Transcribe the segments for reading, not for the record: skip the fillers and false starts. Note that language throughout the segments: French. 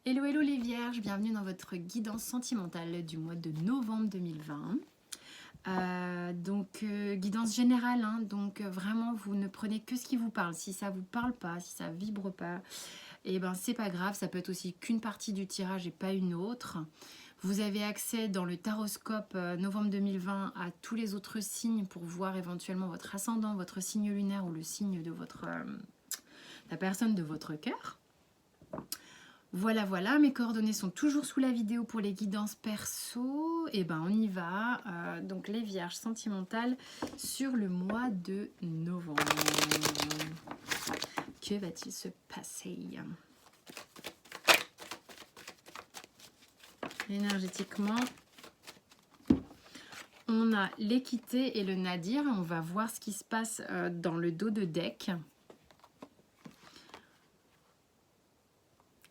Hello, hello les vierges, bienvenue dans votre guidance sentimentale du mois de novembre 2020. Guidance générale, hein, donc vraiment vous ne prenez que ce qui vous parle. Si ça vous parle pas, si ça vibre pas, et ben c'est pas grave, ça peut être aussi qu'une partie du tirage et pas une autre. Vous avez accès dans le taroscope novembre 2020 à tous les autres signes pour voir éventuellement votre ascendant, votre signe lunaire ou le signe de la personne de votre cœur. Voilà, voilà, mes coordonnées sont toujours sous la vidéo pour les guidances perso. Et ben on y va. Donc les vierges sentimentales sur le mois de novembre. Que va-t-il se passer? Énergétiquement, on a l'équité et le nadir. On va voir ce qui se passe dans le dos de deck.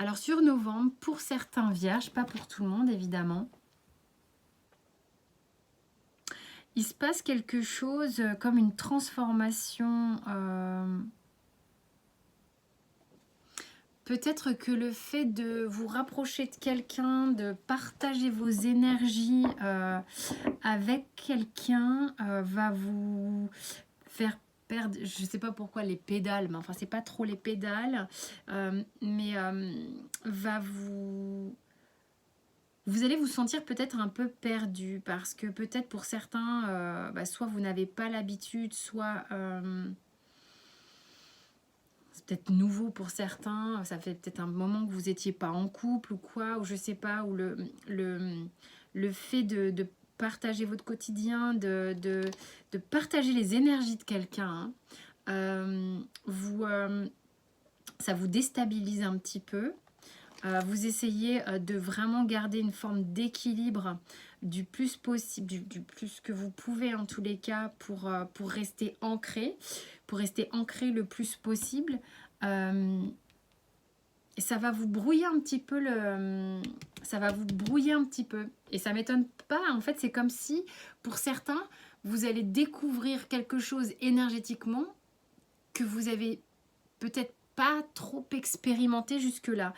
Alors sur novembre, pour certains vierges, pas pour tout le monde évidemment, il se passe quelque chose comme une transformation. Peut-être que le fait de vous rapprocher de quelqu'un, de partager vos énergies avec quelqu'un va vous faire perdre, je ne sais pas pourquoi les pédales, mais enfin c'est pas trop les pédales, va vous... Vous allez vous sentir peut-être un peu perdu parce que peut-être pour certains, soit vous n'avez pas l'habitude, soit c'est peut-être nouveau pour certains, ça fait peut-être un moment que vous n'étiez pas en couple ou quoi, ou je sais pas, ou le fait de partager votre quotidien, de partager les énergies de quelqu'un, ça vous déstabilise un petit peu. Vous essayez de vraiment garder une forme d'équilibre du plus possible, du plus que vous pouvez en tous les cas pour rester ancré, le plus possible. Et ça va vous brouiller un petit peu et ça m'étonne pas, en fait c'est comme si pour certains vous allez découvrir quelque chose énergétiquement que vous avez peut-être pas trop expérimenté jusque-là,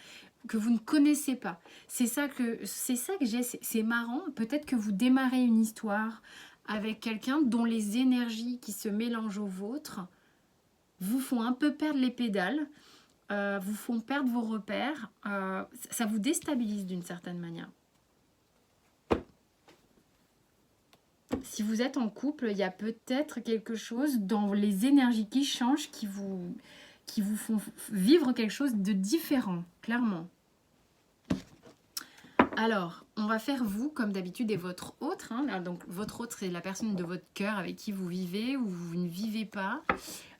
que vous ne connaissez pas. C'est ça que j'ai, c'est marrant. Peut-être que vous démarrez une histoire avec quelqu'un dont les énergies qui se mélangent aux vôtres vous font un peu perdre les pédales, vous font perdre vos repères, ça vous déstabilise d'une certaine manière. Si vous êtes en couple, il y a peut-être quelque chose dans les énergies qui changent, qui vous font vivre quelque chose de différent, clairement. Alors, on va faire vous, comme d'habitude, et votre autre. Hein. Donc, votre autre, c'est la personne de votre cœur avec qui vous vivez ou vous ne vivez pas.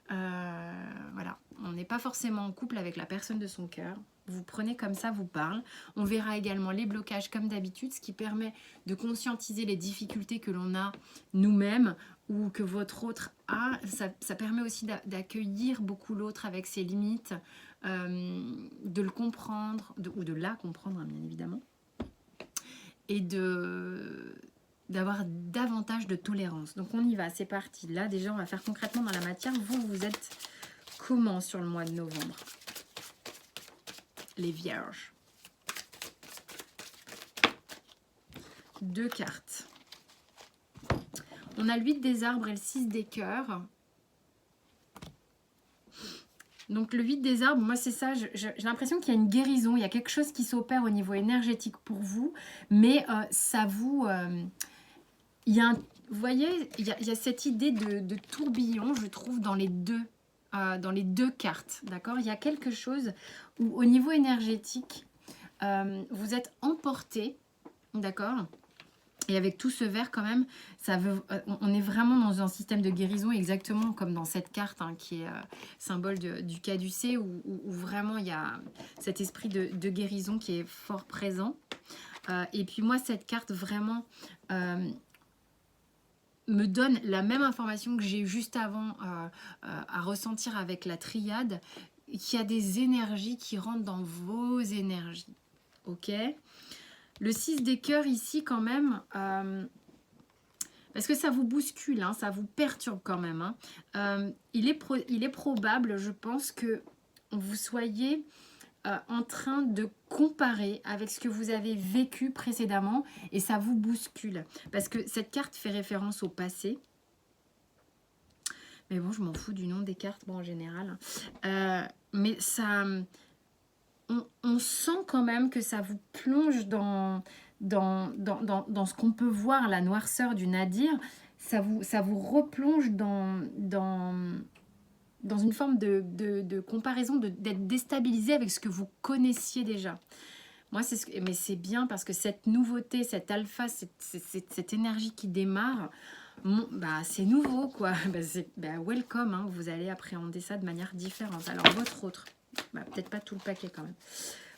Voilà, on n'est pas forcément en couple avec la personne de son cœur. Vous prenez comme ça, vous parle. On verra également les blocages comme d'habitude, ce qui permet de conscientiser les difficultés que l'on a nous-mêmes ou que votre autre a. Ça permet aussi d'accueillir beaucoup l'autre avec ses limites, de le comprendre, ou de la comprendre, hein, bien évidemment, et d'avoir davantage de tolérance. Donc on y va, c'est parti. Là déjà on va faire concrètement dans la matière. Vous êtes comment sur le mois de novembre, les vierges? 2 cartes. On a le 8 des arbres et le 6 des cœurs. Donc le 8 des arbres, moi c'est ça, j'ai l'impression qu'il y a une guérison, il y a quelque chose qui s'opère au niveau énergétique pour vous, mais ça vous... il y a vous voyez, il y a cette idée de tourbillon, je trouve, dans les deux cartes, d'accord? Il y a quelque chose où, au niveau énergétique, vous êtes emporté, d'accord? Et avec tout ce vert, quand même, on est vraiment dans un système de guérison, exactement comme dans cette carte, hein, qui est symbole du caducée, où vraiment il y a cet esprit de guérison qui est fort présent. Et puis moi, cette carte, vraiment... me donne la même information que j'ai eu juste avant à ressentir avec la triade, qu'il y a des énergies qui rentrent dans vos énergies. Ok ? Le 6 des cœurs ici quand même, parce que ça vous bouscule, hein, ça vous perturbe quand même. Hein. Il est probable, je pense, que vous soyez en train de comparer avec ce que vous avez vécu précédemment et ça vous bouscule. Parce que cette carte fait référence au passé. Mais bon, je m'en fous du nom des cartes, bon, en général. Mais ça... On sent quand même que ça vous plonge dans ce qu'on peut voir, la noirceur du nadir. Ça vous replonge dans une forme de comparaison, d'être déstabilisé avec ce que vous connaissiez déjà. Moi, mais c'est bien parce que cette nouveauté, cette alpha, cette énergie qui démarre, c'est nouveau, quoi. Welcome, hein, vous allez appréhender ça de manière différente. Alors, votre autre, peut-être pas tout le paquet quand même.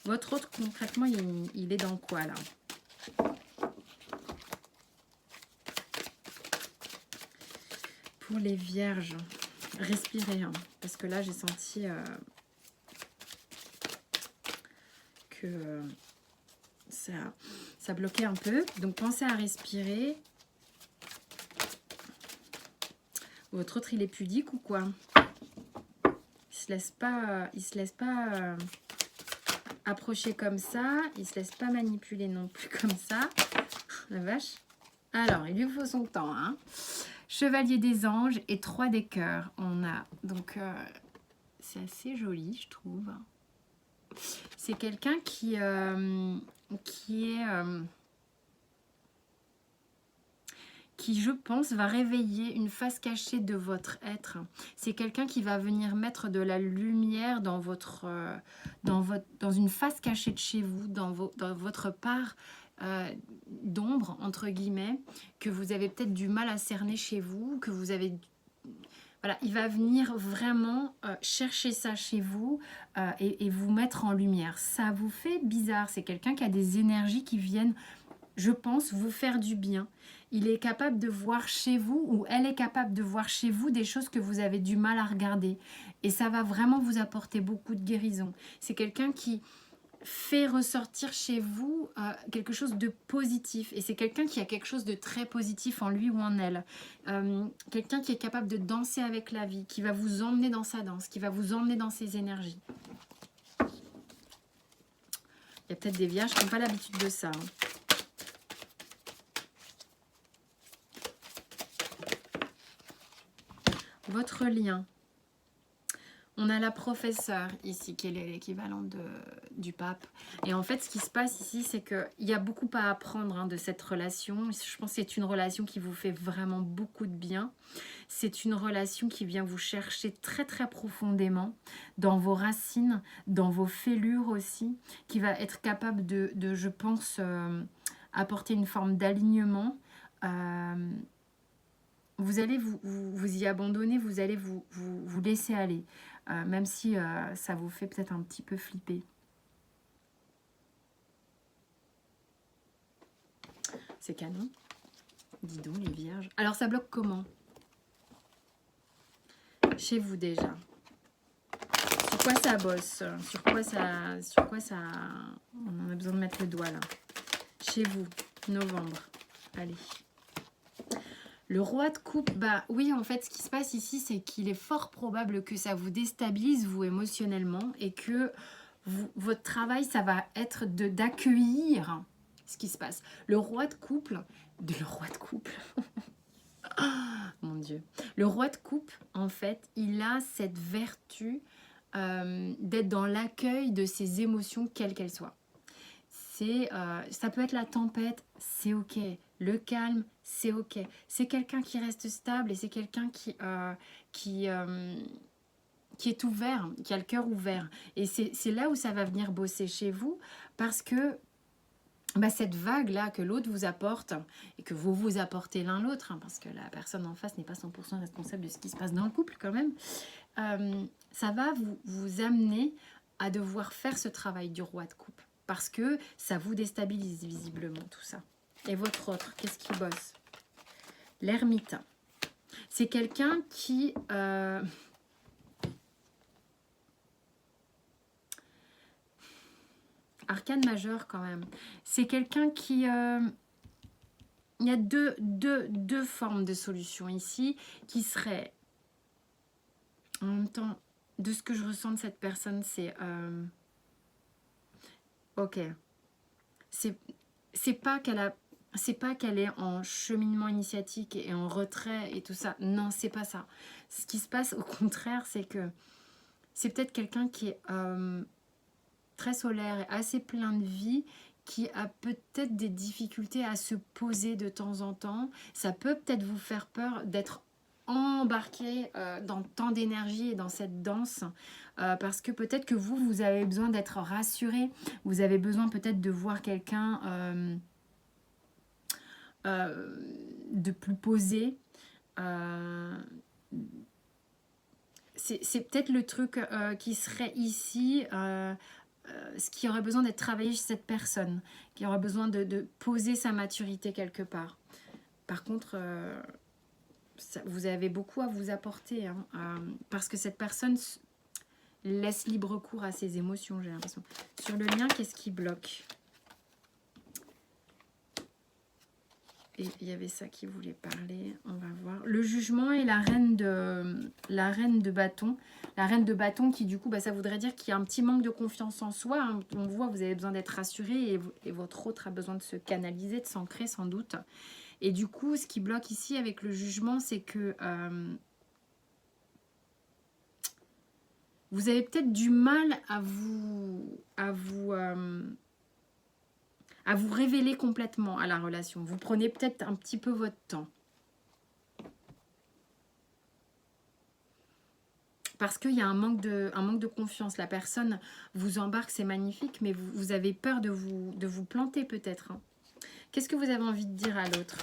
Votre autre, concrètement, il est dans quoi, là? Pour les vierges, respirez, hein, parce que là, j'ai senti que ça bloquait un peu. Donc, pensez à respirer. Votre autre, il est pudique ou quoi? Il se laisse pas approcher comme ça. Il se laisse pas manipuler non plus comme ça. La vache. Alors, il lui faut son temps, hein. Chevalier des anges et 3 des cœurs. On a donc c'est assez joli, je trouve. C'est quelqu'un qui je pense, va réveiller une face cachée de votre être. C'est quelqu'un qui va venir mettre de la lumière dans une face cachée de chez vous, dans votre part d'ombre, entre guillemets, que vous avez peut-être du mal à cerner chez vous, que vous avez... Voilà, il va venir vraiment chercher ça chez vous et vous mettre en lumière. Ça vous fait bizarre, c'est quelqu'un qui a des énergies qui viennent, je pense, vous faire du bien. Il est capable de voir chez vous, ou elle est capable de voir chez vous des choses que vous avez du mal à regarder. Et ça va vraiment vous apporter beaucoup de guérison. C'est quelqu'un qui fait ressortir chez vous quelque chose de positif. Et c'est quelqu'un qui a quelque chose de très positif en lui ou en elle. Quelqu'un qui est capable de danser avec la vie, qui va vous emmener dans sa danse, qui va vous emmener dans ses énergies. Il y a peut-être des vierges qui n'ont pas l'habitude de ça. Votre lien. On a la professeure ici, qui est l'équivalent du pape. Et en fait, ce qui se passe ici, c'est qu'il y a beaucoup à apprendre de cette relation. Je pense que c'est une relation qui vous fait vraiment beaucoup de bien. C'est une relation qui vient vous chercher très très profondément dans vos racines, dans vos fêlures aussi, qui va être capable de je pense, apporter une forme d'alignement. Vous allez vous y abandonner, vous allez vous laisser aller. Même si ça vous fait peut-être un petit peu flipper. C'est canon. Dis donc les vierges. Alors ça bloque comment? Chez vous déjà. Sur quoi ça bosse? Sur quoi ça... On a besoin de mettre le doigt là. Chez vous, novembre. Allez. Le roi de coupe, oui, en fait, ce qui se passe ici, c'est qu'il est fort probable que ça vous déstabilise, vous, émotionnellement, et que votre travail, ça va être d'accueillir ce qui se passe. Le roi de couple, oh, mon Dieu. Le roi de coupe, en fait, il a cette vertu d'être dans l'accueil de ses émotions, quelles qu'elles soient. Ça peut être la tempête, c'est ok. Le calme, c'est ok. C'est quelqu'un qui reste stable et c'est quelqu'un qui est ouvert, qui a le cœur ouvert. Et c'est là où ça va venir bosser chez vous parce que cette vague-là que l'autre vous apporte et que vous vous apportez l'un l'autre, hein, parce que la personne en face n'est pas 100% responsable de ce qui se passe dans le couple quand même, ça va vous amener à devoir faire ce travail du roi de coupe. Parce que ça vous déstabilise visiblement tout ça. Et votre autre, qu'est-ce qui bosse? L'ermite. C'est quelqu'un qui... Arcane majeur quand même. C'est quelqu'un qui... Il y a deux formes de solutions ici qui seraient... En même temps, de ce que je ressens de cette personne, c'est... Ok. C'est c'est pas qu'elle a... C'est pas qu'elle est en cheminement initiatique et en retrait et tout ça. Non, c'est pas ça. Ce qui se passe, au contraire, c'est que c'est peut-être quelqu'un qui est très solaire et assez plein de vie, qui a peut-être des difficultés à se poser de temps en temps. Ça peut peut-être vous faire peur d'être embarqué dans tant d'énergie et dans cette danse, parce que peut-être que vous avez besoin d'être rassuré, vous avez besoin peut-être de voir quelqu'un de plus posé. Euh, c'est peut-être le truc qui serait ici, ce qui aurait besoin d'être travaillé chez cette personne, qui aurait besoin de poser sa maturité quelque part. Par contre, vous avez beaucoup à vous apporter, hein, parce que cette personne laisse libre cours à ses émotions, j'ai l'impression. Sur le lien, qu'est-ce qui bloque? Et il y avait ça qui voulait parler, on va voir. Le jugement et la reine de bâton. La reine de bâton qui du coup, ça voudrait dire qu'il y a un petit manque de confiance en soi, hein. On voit, vous avez besoin d'être rassuré et votre autre a besoin de se canaliser, de s'ancrer sans doute. Et du coup, ce qui bloque ici avec le jugement, c'est que vous avez peut-être du mal à vous révéler complètement à la relation. Vous prenez peut-être un petit peu votre temps. Parce qu'il y a un manque de confiance. La personne vous embarque, c'est magnifique, mais vous avez peur de vous planter peut-être, hein. Qu'est-ce que vous avez envie de dire à l'autre?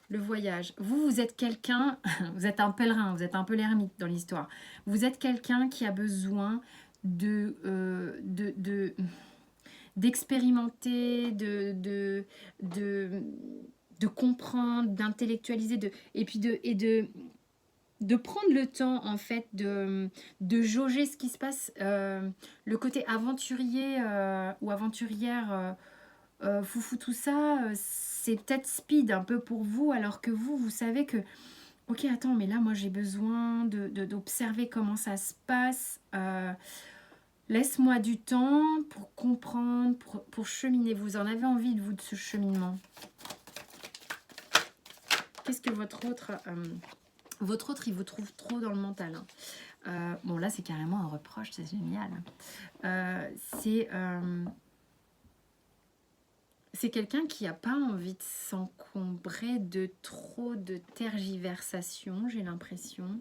Le voyage. Vous êtes quelqu'un, vous êtes un pèlerin, vous êtes un peu l'ermite dans l'histoire. Vous êtes quelqu'un qui a besoin d'expérimenter, de comprendre, d'intellectualiser, et puis de prendre le temps en fait de jauger ce qui se passe, le côté aventurier ou aventurière, foufou tout ça, c'est peut-être speed un peu pour vous, alors que vous savez que ok, attends, mais là moi j'ai besoin d'observer comment ça se passe, laisse-moi du temps pour comprendre, pour cheminer. Vous en avez envie de ce cheminement. Qu'est-ce que votre autre il vous trouve trop dans le mental, hein. Bon, là c'est carrément un reproche, c'est génial. C'est quelqu'un qui n'a pas envie de s'encombrer de trop de tergiversations, j'ai l'impression.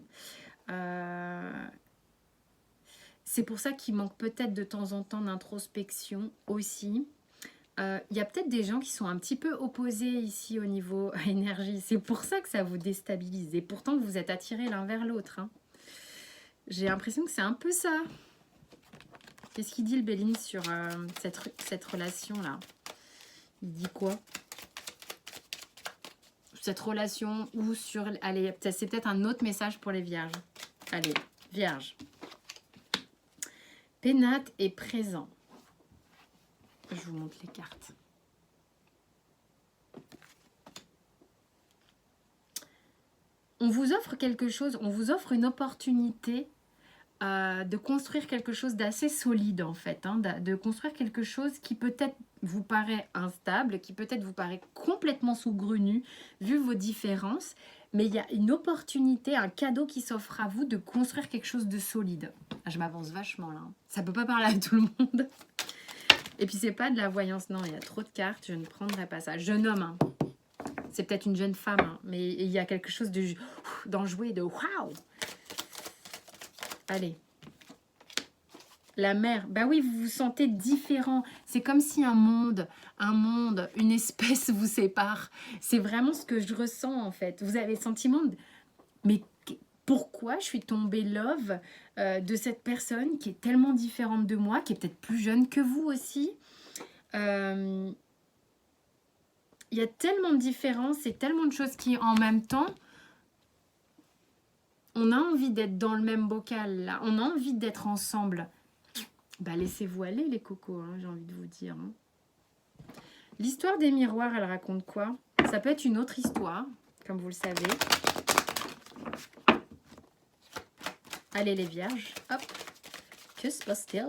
C'est pour ça qu'il manque peut-être de temps en temps d'introspection aussi. Il y a peut-être des gens qui sont un petit peu opposés ici au niveau énergie. C'est pour ça que ça vous déstabilise. Et pourtant, vous êtes attirés l'un vers l'autre, hein. J'ai l'impression que c'est un peu ça. Qu'est-ce qu'il dit le Béline sur cette relation-là? Il dit quoi? Cette relation ou sur... Allez, c'est peut-être un autre message pour les vierges. Allez, vierge. Pénate est présent. Je vous montre les cartes. On vous offre quelque chose, on vous offre une opportunité de construire quelque chose d'assez solide en fait, hein, de construire quelque chose qui peut-être vous paraît instable, qui peut-être vous paraît complètement saugrenu vu vos différences, mais il y a une opportunité, un cadeau qui s'offre à vous de construire quelque chose de solide. Ah, je m'avance vachement là, hein. Ça peut pas parler à tout le monde. Et puis c'est pas de la voyance, non, il y a trop de cartes, je ne prendrai pas ça. Jeune homme, hein. C'est peut-être une jeune femme, hein, mais il y a quelque chose d'enjoué, de waouh. Allez. La mer, bah oui, vous vous sentez différent. C'est comme si un monde, une espèce vous sépare. C'est vraiment ce que je ressens en fait. Vous avez le sentiment de... Mais pourquoi je suis tombée love de cette personne qui est tellement différente de moi, qui est peut-être plus jeune que vous aussi. Il y a tellement de différences et tellement de choses qui, en même temps, on a envie d'être dans le même bocal, là. On a envie d'être ensemble. Bah, laissez-vous aller, les cocos, hein, j'ai envie de vous dire. Hein. L'histoire des miroirs, elle raconte quoi? Ça peut être une autre histoire, comme vous le savez. Allez, les vierges. Hop. Que se passe-t-il?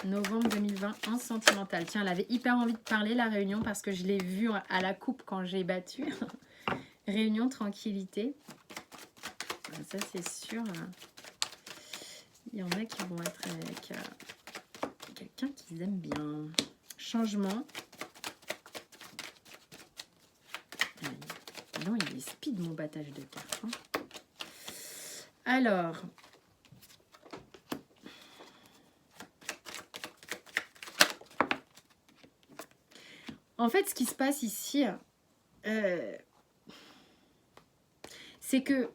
Novembre 2020 en sentimental. Tiens, elle avait hyper envie de parler, la réunion, parce que je l'ai vue à la coupe quand j'ai battu. Réunion, tranquillité. Ça, c'est sûr. Il y en a qui vont être avec quelqu'un qu'ils aiment bien. Changement. Non, il est speed, mon battage de cartes. Hein. Alors... En fait, ce qui se passe ici, c'est que,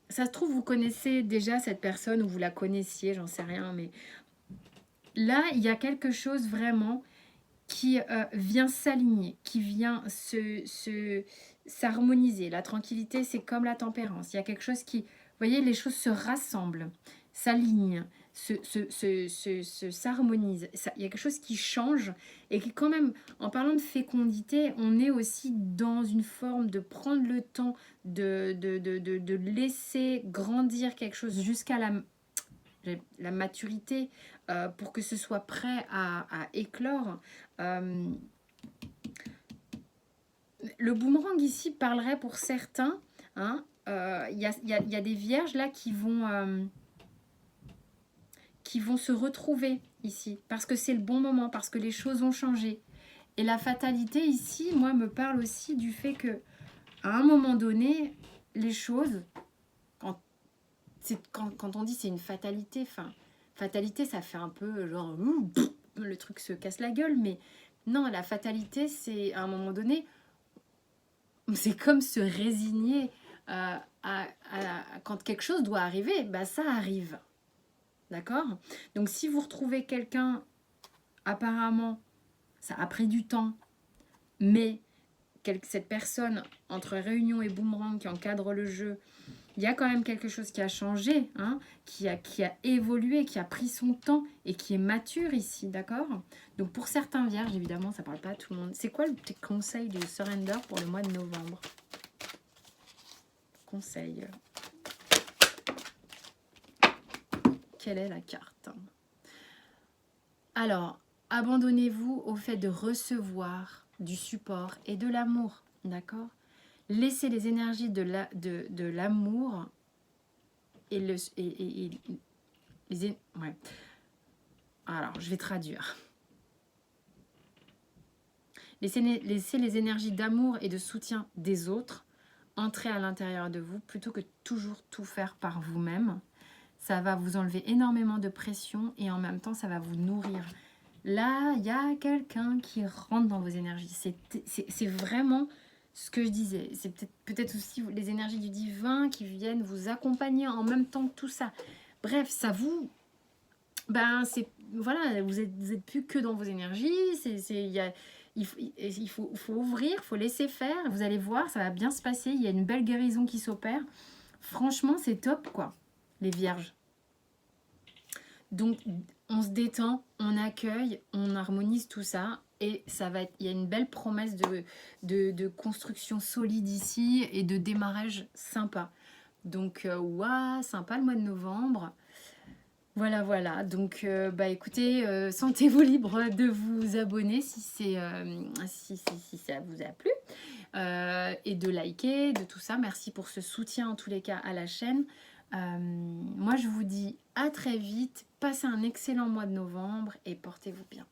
ça se trouve, vous connaissez déjà cette personne ou vous la connaissiez, j'en sais rien, mais là, il y a quelque chose vraiment qui vient s'aligner, qui vient s'harmoniser. La tranquillité, c'est comme la tempérance. Il y a quelque chose qui, vous voyez, les choses se rassemblent, s'alignent, s'harmonisent. Il y a quelque chose qui change et qui quand même, en parlant de fécondité, on est aussi dans une forme de prendre le temps de laisser grandir quelque chose jusqu'à la maturité pour que ce soit prêt à éclore. Le boomerang ici parlerait pour certains. Hein, y a des vierges là qui vont se retrouver ici parce que c'est le bon moment, parce que les choses ont changé. Et la fatalité ici, moi, me parle aussi du fait que à un moment donné, les choses, quand on dit c'est une fatalité, enfin, fatalité, ça fait un peu genre le truc se casse la gueule, mais non, la fatalité, c'est à un moment donné, c'est comme se résigner quand quelque chose doit arriver, bah ça arrive. D'accord? Donc si vous retrouvez quelqu'un, apparemment, ça a pris du temps, mais cette personne, entre réunion et boomerang qui encadre le jeu, il y a quand même quelque chose qui a changé, hein, qui a évolué, qui a pris son temps et qui est mature ici, d'accord? Donc pour certains vierges, évidemment, ça ne parle pas à tout le monde. C'est quoi le petit conseil du surrender pour le mois de novembre? Conseil. Quelle est la carte? Alors, abandonnez-vous au fait de recevoir du support et de l'amour, d'accord? Laissez les énergies de l'amour et ouais. Alors, je vais traduire. Laissez les énergies d'amour et de soutien des autres entrer à l'intérieur de vous plutôt que toujours tout faire par vous-même. Ça va vous enlever énormément de pression et en même temps, ça va vous nourrir. Là, il y a quelqu'un qui rentre dans vos énergies. C'est vraiment ce que je disais. C'est peut-être aussi les énergies du divin qui viennent vous accompagner en même temps que tout ça. Bref, ça vous... Ben, c'est... Voilà, vous êtes plus que dans vos énergies. Il faut ouvrir, il faut laisser faire. Vous allez voir, ça va bien se passer. Il y a une belle guérison qui s'opère. Franchement, c'est top, quoi, les vierges. Donc, on se détend, on accueille, on harmonise tout ça. Et ça va être, il y a une belle promesse de construction solide ici et de démarrage sympa. Donc, waouh, sympa le mois de novembre. Voilà, voilà. Donc, bah écoutez, sentez-vous libre de vous abonner si ça vous a plu. Et de liker, de tout ça. Merci pour ce soutien en tous les cas à la chaîne. Moi, je vous dis à très vite. Passez un excellent mois de novembre et portez-vous bien.